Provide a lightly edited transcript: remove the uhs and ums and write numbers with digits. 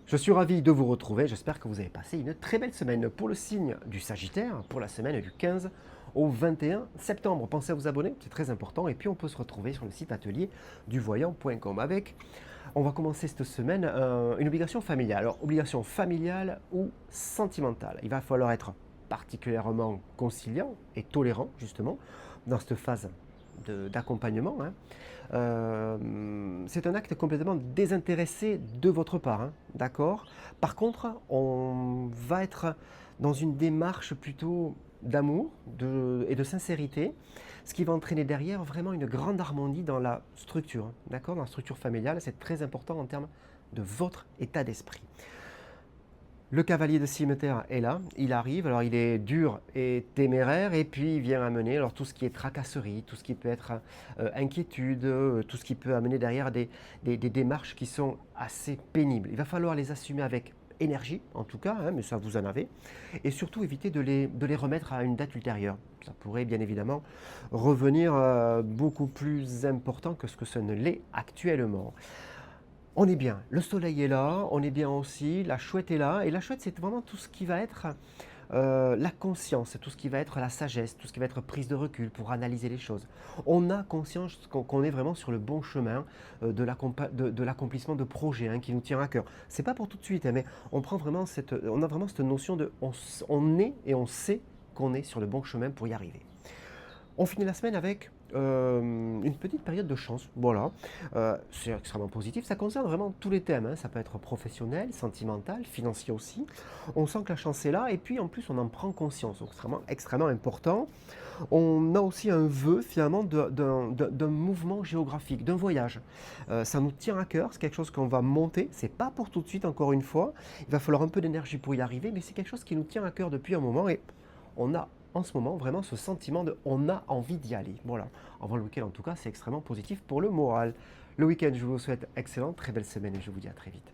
Je suis ravi de vous retrouver, j'espère que vous avez passé une très belle semaine. Pour le signe du Sagittaire, pour la semaine du 15 au 21 septembre, pensez à vous abonner, c'est très important. Et puis on peut se retrouver sur le site atelier du voyant.com avec, on va commencer cette semaine, une obligation familiale. Alors obligation familiale ou sentimentale, il va falloir être particulièrement conciliant et tolérant justement dans cette phase d'accompagnement. C'est un acte complètement désintéressé de votre part, hein, d'accord. Par contre, on va être dans une démarche plutôt d'amour et de sincérité, ce qui va entraîner derrière vraiment une grande harmonie dans la structure, hein, d'accord, dans la structure familiale. C'est très important en termes de votre état d'esprit. Le cavalier de cimetière est là, il arrive, alors il est dur et téméraire, et puis il vient amener alors, tout ce qui est tracasserie, tout ce qui peut être inquiétude, tout ce qui peut amener derrière des démarches qui sont assez pénibles. Il va falloir les assumer avec énergie, en tout cas, hein, mais ça vous en avez, et surtout éviter de les remettre à une date ultérieure. Ça pourrait bien évidemment revenir beaucoup plus important que ce que ce ne l'est actuellement. On est bien, le soleil est là, on est bien aussi, la chouette est là, et la chouette c'est vraiment tout ce qui va être la conscience, tout ce qui va être la sagesse, tout ce qui va être prise de recul pour analyser les choses. On a conscience qu'on est vraiment sur le bon chemin de l'accomplissement de projets, hein, qui nous tient à cœur. C'est pas pour tout de suite, hein, mais on a vraiment cette notion de on est et on sait qu'on est sur le bon chemin pour y arriver. On finit la semaine avec une petite période de chance. Voilà, c'est extrêmement positif. Ça concerne vraiment tous les thèmes, hein. Ça peut être professionnel, sentimental, financier aussi. On sent que la chance est là et puis en plus on en prend conscience. Donc extrêmement, extrêmement important. On a aussi un vœu finalement d'un mouvement géographique, d'un voyage. Ça nous tient à cœur, c'est quelque chose qu'on va monter. C'est pas pour tout de suite, encore une fois. Il va falloir un peu d'énergie pour y arriver, mais c'est quelque chose qui nous tient à cœur depuis un moment et on a en ce moment vraiment ce sentiment de on a envie d'y aller. Voilà, avant le week-end en tout cas, c'est extrêmement positif pour le moral. Le week-end, je vous souhaite excellente, très belle semaine et je vous dis à très vite.